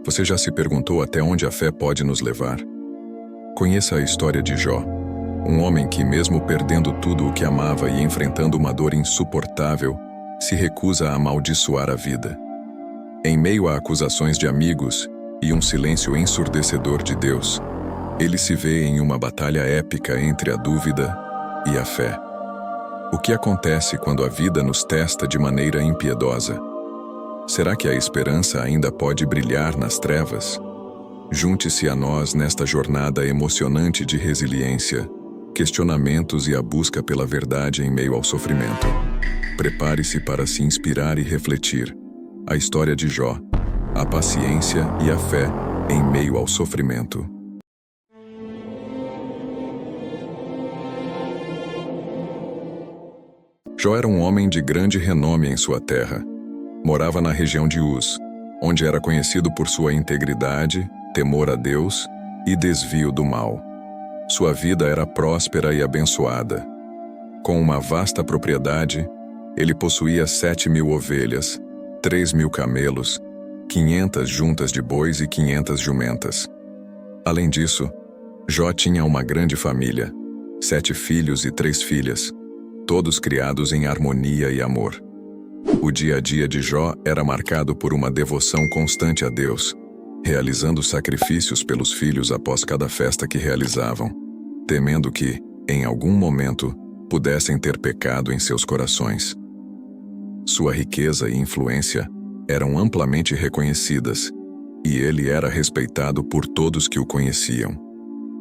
Você já se perguntou até onde a fé pode nos levar? Conheça a história de Jó, um homem que, mesmo perdendo tudo o que amava e enfrentando uma dor insuportável, se recusa a amaldiçoar a vida. Em meio a acusações de amigos e um silêncio ensurdecedor de Deus, ele se vê em uma batalha épica entre a dúvida e a fé. O que acontece quando a vida nos testa de maneira impiedosa? Será que a esperança ainda pode brilhar nas trevas? Junte-se a nós nesta jornada emocionante de resiliência, questionamentos e a busca pela verdade em meio ao sofrimento. Prepare-se para se inspirar e refletir. A história de Jó, a paciência e a fé em meio ao sofrimento. Jó era um homem de grande renome em sua terra. Morava na região de Uz, onde era conhecido por sua integridade, temor a Deus e desvio do mal. Sua vida era próspera e abençoada. Com uma vasta propriedade, ele possuía 7.000 ovelhas, 3.000 camelos, 500 juntas de bois e 500 jumentas. Além disso, Jó tinha uma grande família, 7 filhos e 3 filhas, todos criados em harmonia e amor. O dia a dia de Jó era marcado por uma devoção constante a Deus, realizando sacrifícios pelos filhos após cada festa que realizavam, temendo que, em algum momento, pudessem ter pecado em seus corações. Sua riqueza e influência eram amplamente reconhecidas, e ele era respeitado por todos que o conheciam,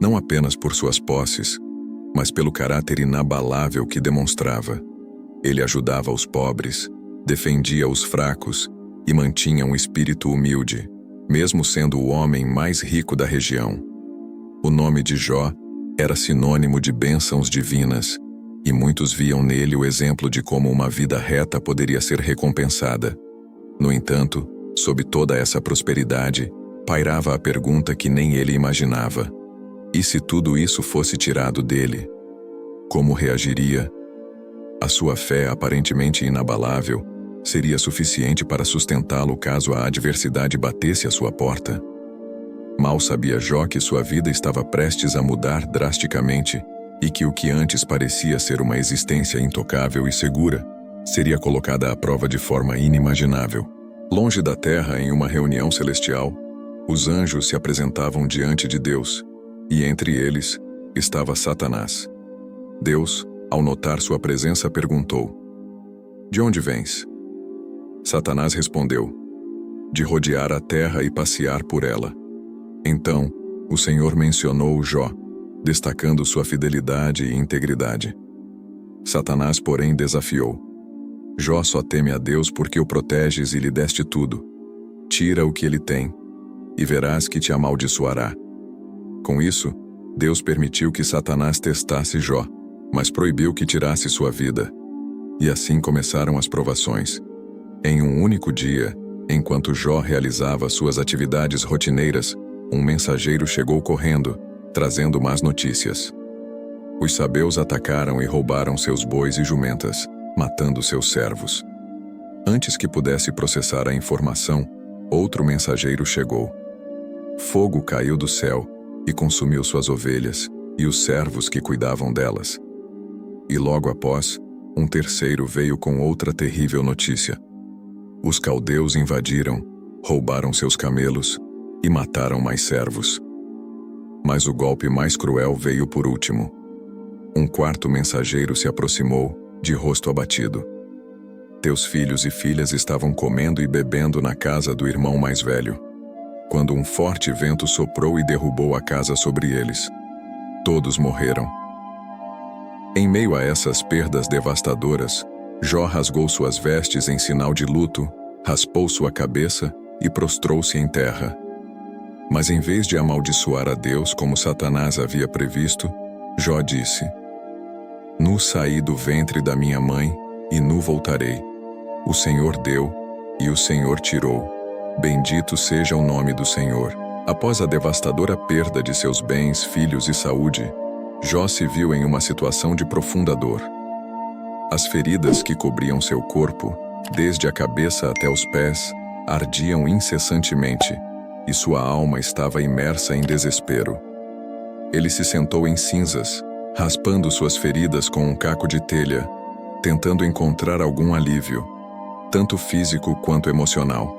não apenas por suas posses, mas pelo caráter inabalável que demonstrava. Ele ajudava os pobres, defendia os fracos e mantinha um espírito humilde, mesmo sendo o homem mais rico da região. O nome de Jó era sinônimo de bênçãos divinas, e muitos viam nele o exemplo de como uma vida reta poderia ser recompensada. No entanto, sob toda essa prosperidade, pairava a pergunta que nem ele imaginava: e se tudo isso fosse tirado dele? Como reagiria? A sua fé, aparentemente inabalável, seria suficiente para sustentá-lo caso a adversidade batesse à sua porta? Mal sabia Jó que sua vida estava prestes a mudar drasticamente e que o que antes parecia ser uma existência intocável e segura seria colocada à prova de forma inimaginável. Longe da terra, em uma reunião celestial, os anjos se apresentavam diante de Deus, e entre eles estava Satanás. Deus, ao notar sua presença, perguntou: "De onde vens?" Satanás respondeu: "De rodear a terra e passear por ela." Então, o Senhor mencionou Jó, destacando sua fidelidade e integridade. Satanás, porém, desafiou: "Jó só teme a Deus porque o proteges e lhe deste tudo. Tira o que ele tem, e verás que te amaldiçoará." Com isso, Deus permitiu que Satanás testasse Jó, mas proibiu que tirasse sua vida. E assim começaram as provações. Em um único dia, enquanto Jó realizava suas atividades rotineiras, um mensageiro chegou correndo, trazendo más notícias. Os sabeus atacaram e roubaram seus bois e jumentas, matando seus servos. Antes que pudesse processar a informação, outro mensageiro chegou. Fogo caiu do céu e consumiu suas ovelhas e os servos que cuidavam delas. E logo após, um terceiro veio com outra terrível notícia. Os caldeus invadiram, roubaram seus camelos e mataram mais servos. Mas o golpe mais cruel veio por último. Um quarto mensageiro se aproximou, de rosto abatido. Teus filhos e filhas estavam comendo e bebendo na casa do irmão mais velho, quando um forte vento soprou e derrubou a casa sobre eles. Todos morreram. Em meio a essas perdas devastadoras, Jó rasgou suas vestes em sinal de luto, raspou sua cabeça e prostrou-se em terra. Mas em vez de amaldiçoar a Deus como Satanás havia previsto, Jó disse: "Nu saí do ventre da minha mãe, e nu voltarei. O Senhor deu, e o Senhor tirou. Bendito seja o nome do Senhor." Após a devastadora perda de seus bens, filhos e saúde, Jó se viu em uma situação de profunda dor. As feridas que cobriam seu corpo, desde a cabeça até os pés, ardiam incessantemente, e sua alma estava imersa em desespero. Ele se sentou em cinzas, raspando suas feridas com um caco de telha, tentando encontrar algum alívio, tanto físico quanto emocional.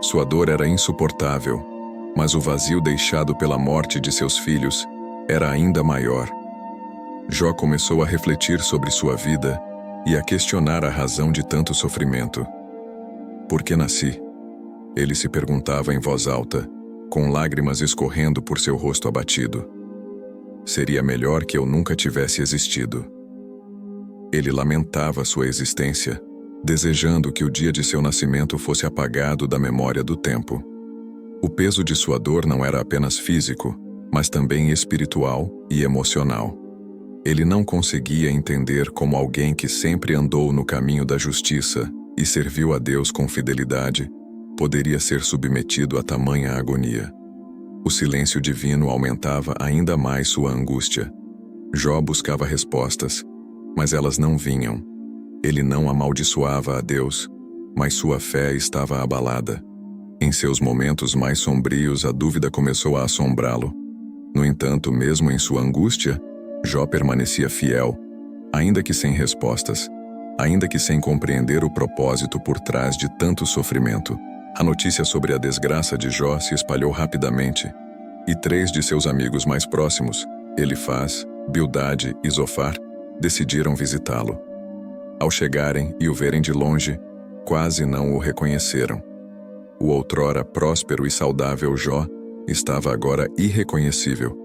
Sua dor era insuportável, mas o vazio deixado pela morte de seus filhos era ainda maior. Jó começou a refletir sobre sua vida e a questionar a razão de tanto sofrimento. Por que nasci? Ele se perguntava em voz alta, com lágrimas escorrendo por seu rosto abatido. Seria melhor que eu nunca tivesse existido. Ele lamentava sua existência, desejando que o dia de seu nascimento fosse apagado da memória do tempo. O peso de sua dor não era apenas físico, mas também espiritual e emocional. Ele não conseguia entender como alguém que sempre andou no caminho da justiça e serviu a Deus com fidelidade poderia ser submetido a tamanha agonia. O silêncio divino aumentava ainda mais sua angústia. Jó buscava respostas, mas elas não vinham. Ele não amaldiçoava a Deus, mas sua fé estava abalada. Em seus momentos mais sombrios, a dúvida começou a assombrá-lo. No entanto, mesmo em sua angústia, Jó permanecia fiel, ainda que sem respostas, ainda que sem compreender o propósito por trás de tanto sofrimento. A notícia sobre a desgraça de Jó se espalhou rapidamente, e 3 de seus amigos mais próximos, Elifaz, Bildade e Zofar, decidiram visitá-lo. Ao chegarem e o verem de longe, quase não o reconheceram. O outrora próspero e saudável Jó estava agora irreconhecível,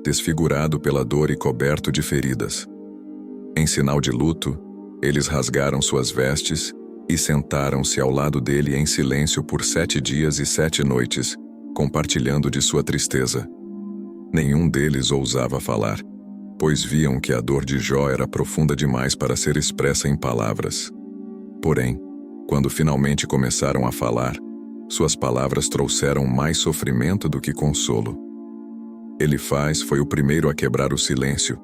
desfigurado pela dor e coberto de feridas. Em sinal de luto, eles rasgaram suas vestes e sentaram-se ao lado dele em silêncio por 7 dias e 7 noites, compartilhando de sua tristeza. Nenhum deles ousava falar, pois viam que a dor de Jó era profunda demais para ser expressa em palavras. Porém, quando finalmente começaram a falar, suas palavras trouxeram mais sofrimento do que consolo. Elifaz foi o primeiro a quebrar o silêncio,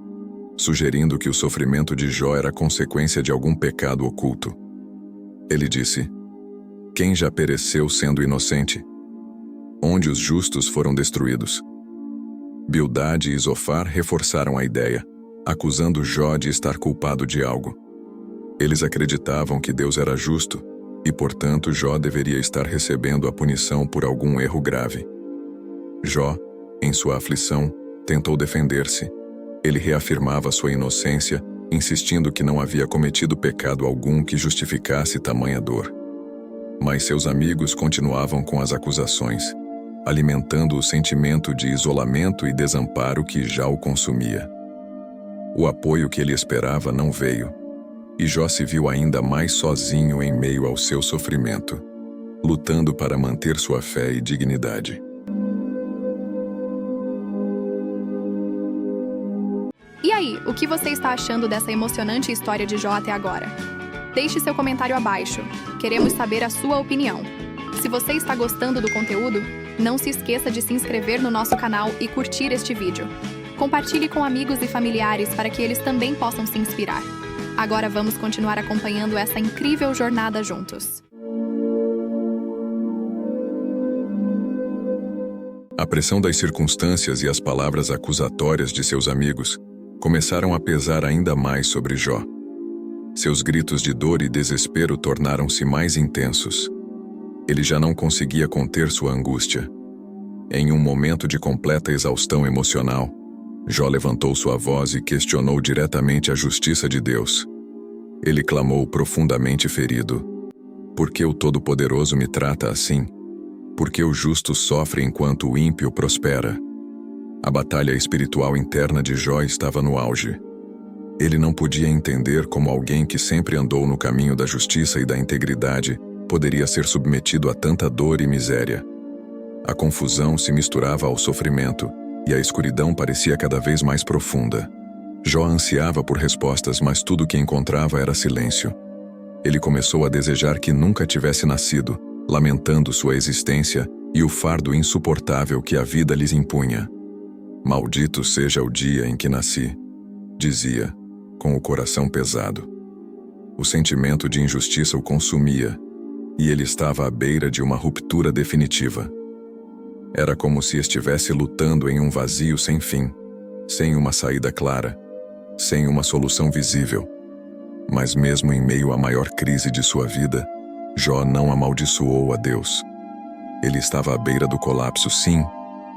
sugerindo que o sofrimento de Jó era consequência de algum pecado oculto. Ele disse: "Quem já pereceu sendo inocente? Onde os justos foram destruídos?" Bildade e Zofar reforçaram a ideia, acusando Jó de estar culpado de algo. Eles acreditavam que Deus era justo, e portanto Jó deveria estar recebendo a punição por algum erro grave. Jó, em sua aflição, tentou defender-se. Ele reafirmava sua inocência, insistindo que não havia cometido pecado algum que justificasse tamanha dor. Mas seus amigos continuavam com as acusações, alimentando o sentimento de isolamento e desamparo que já o consumia. O apoio que ele esperava não veio, e Jó se viu ainda mais sozinho em meio ao seu sofrimento, lutando para manter sua fé e dignidade. E aí, o que você está achando dessa emocionante história de Jó até agora? Deixe seu comentário abaixo. Queremos saber a sua opinião. Se você está gostando do conteúdo, não se esqueça de se inscrever no nosso canal e curtir este vídeo. Compartilhe com amigos e familiares para que eles também possam se inspirar. Agora vamos continuar acompanhando essa incrível jornada juntos. A pressão das circunstâncias e as palavras acusatórias de seus amigos começaram a pesar ainda mais sobre Jó. Seus gritos de dor e desespero tornaram-se mais intensos. Ele já não conseguia conter sua angústia. Em um momento de completa exaustão emocional, Jó levantou sua voz e questionou diretamente a justiça de Deus. Ele clamou profundamente ferido: "Por que o Todo-Poderoso me trata assim? Por que o justo sofre enquanto o ímpio prospera?" A batalha espiritual interna de Jó estava no auge. Ele não podia entender como alguém que sempre andou no caminho da justiça e da integridade poderia ser submetido a tanta dor e miséria. A confusão se misturava ao sofrimento, e a escuridão parecia cada vez mais profunda. Jó ansiava por respostas, mas tudo o que encontrava era silêncio. Ele começou a desejar que nunca tivesse nascido, lamentando sua existência e o fardo insuportável que a vida lhes impunha. "Maldito seja o dia em que nasci", dizia, com o coração pesado. O sentimento de injustiça o consumia, e ele estava à beira de uma ruptura definitiva. Era como se estivesse lutando em um vazio sem fim, sem uma saída clara, sem uma solução visível. Mas mesmo em meio à maior crise de sua vida, Jó não amaldiçoou a Deus. Ele estava à beira do colapso, sim,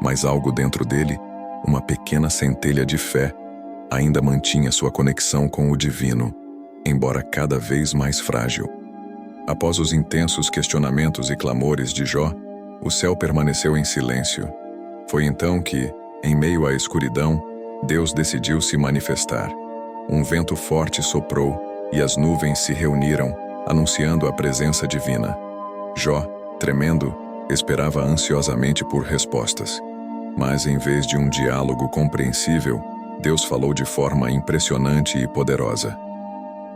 mas algo dentro dele, uma pequena centelha de fé, ainda mantinha sua conexão com o divino, embora cada vez mais frágil. Após os intensos questionamentos e clamores de Jó, o céu permaneceu em silêncio. Foi então que, em meio à escuridão, Deus decidiu se manifestar. Um vento forte soprou e as nuvens se reuniram, anunciando a presença divina. Jó, tremendo, esperava ansiosamente por respostas. Mas em vez de um diálogo compreensível, Deus falou de forma impressionante e poderosa.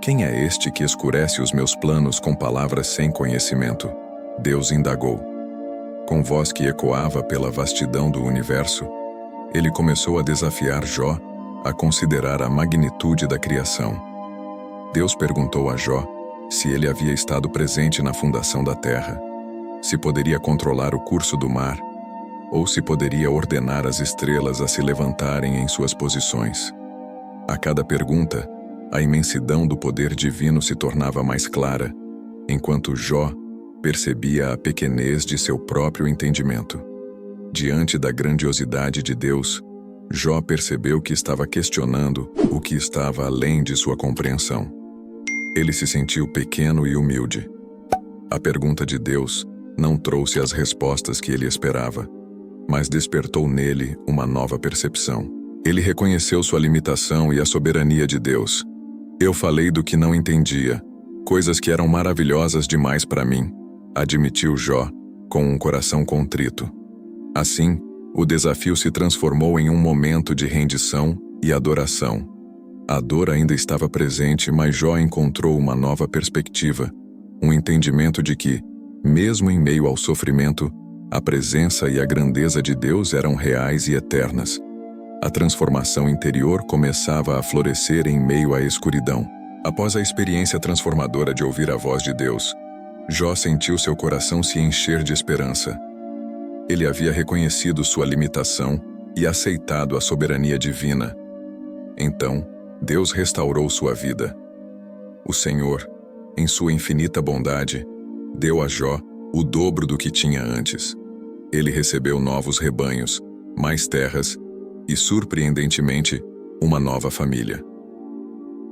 Quem é este que escurece os meus planos com palavras sem conhecimento? Deus indagou. Com voz que ecoava pela vastidão do universo, ele começou a desafiar Jó a considerar a magnitude da criação. Deus perguntou a Jó se ele havia estado presente na fundação da terra, se poderia controlar o curso do mar, ou se poderia ordenar as estrelas a se levantarem em suas posições. A cada pergunta, a imensidão do poder divino se tornava mais clara, enquanto Jó percebia a pequenez de seu próprio entendimento. Diante da grandiosidade de Deus, Jó percebeu que estava questionando o que estava além de sua compreensão. Ele se sentiu pequeno e humilde. A pergunta de Deus não trouxe as respostas que ele esperava, mas despertou nele uma nova percepção. Ele reconheceu sua limitação e a soberania de Deus. Eu falei do que não entendia, coisas que eram maravilhosas demais para mim, admitiu Jó, com um coração contrito. Assim, o desafio se transformou em um momento de rendição e adoração. A dor ainda estava presente, mas Jó encontrou uma nova perspectiva, um entendimento de que, mesmo em meio ao sofrimento, a presença e a grandeza de Deus eram reais e eternas. A transformação interior começava a florescer em meio à escuridão. Após a experiência transformadora de ouvir a voz de Deus, Jó sentiu seu coração se encher de esperança. Ele havia reconhecido sua limitação e aceitado a soberania divina. Então, Deus restaurou sua vida. O Senhor, em sua infinita bondade, deu a Jó o dobro do que tinha antes. Ele recebeu novos rebanhos, mais terras e, surpreendentemente, uma nova família.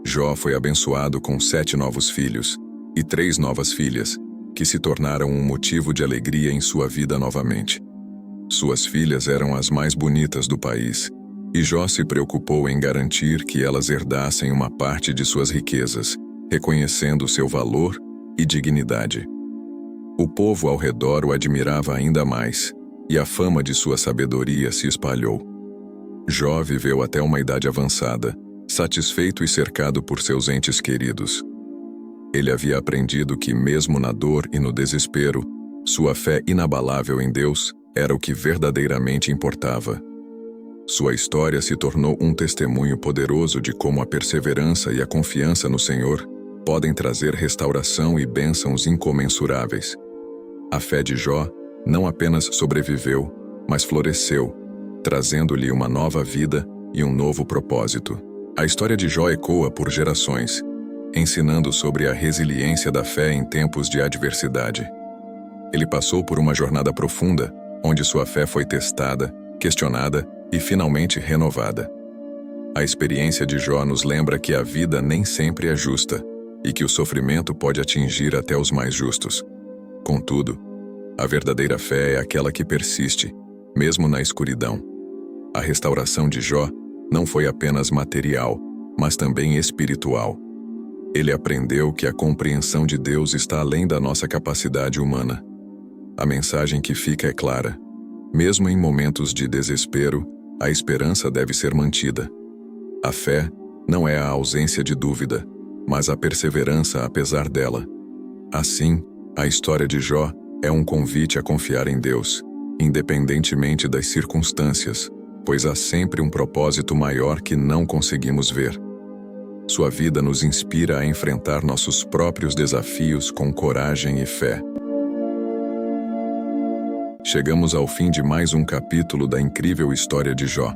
Jó foi abençoado com 7 novos filhos e 3 novas filhas, que se tornaram um motivo de alegria em sua vida novamente. Suas filhas eram as mais bonitas do país, e Jó se preocupou em garantir que elas herdassem uma parte de suas riquezas, reconhecendo seu valor e dignidade. O povo ao redor o admirava ainda mais, e a fama de sua sabedoria se espalhou. Jó viveu até uma idade avançada, satisfeito e cercado por seus entes queridos. Ele havia aprendido que, mesmo na dor e no desespero, sua fé inabalável em Deus era o que verdadeiramente importava. Sua história se tornou um testemunho poderoso de como a perseverança e a confiança no Senhor podem trazer restauração e bênçãos incomensuráveis. A fé de Jó não apenas sobreviveu, mas floresceu, trazendo-lhe uma nova vida e um novo propósito. A história de Jó ecoa por gerações, ensinando sobre a resiliência da fé em tempos de adversidade. Ele passou por uma jornada profunda, onde sua fé foi testada, questionada e finalmente renovada. A experiência de Jó nos lembra que a vida nem sempre é justa e que o sofrimento pode atingir até os mais justos. Contudo, a verdadeira fé é aquela que persiste, mesmo na escuridão. A restauração de Jó não foi apenas material, mas também espiritual. Ele aprendeu que a compreensão de Deus está além da nossa capacidade humana. A mensagem que fica é clara. Mesmo em momentos de desespero, a esperança deve ser mantida. A fé não é a ausência de dúvida, mas a perseverança apesar dela. Assim, a história de Jó é um convite a confiar em Deus, independentemente das circunstâncias, pois há sempre um propósito maior que não conseguimos ver. Sua vida nos inspira a enfrentar nossos próprios desafios com coragem e fé. chegamos ao fim de mais um capítulo da incrível história de Jó.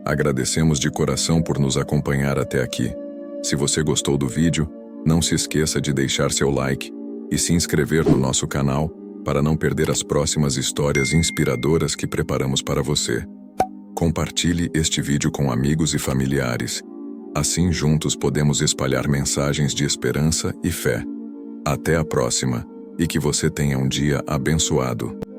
Agradecemos de coração por nos acompanhar até aqui. Se você gostou do vídeo, não se esqueça de deixar seu like e se inscrever no nosso canal para não perder as próximas histórias inspiradoras que preparamos para você. Compartilhe este vídeo com amigos e familiares. Assim juntos podemos espalhar mensagens de esperança e fé. Até a próxima, e que você tenha um dia abençoado.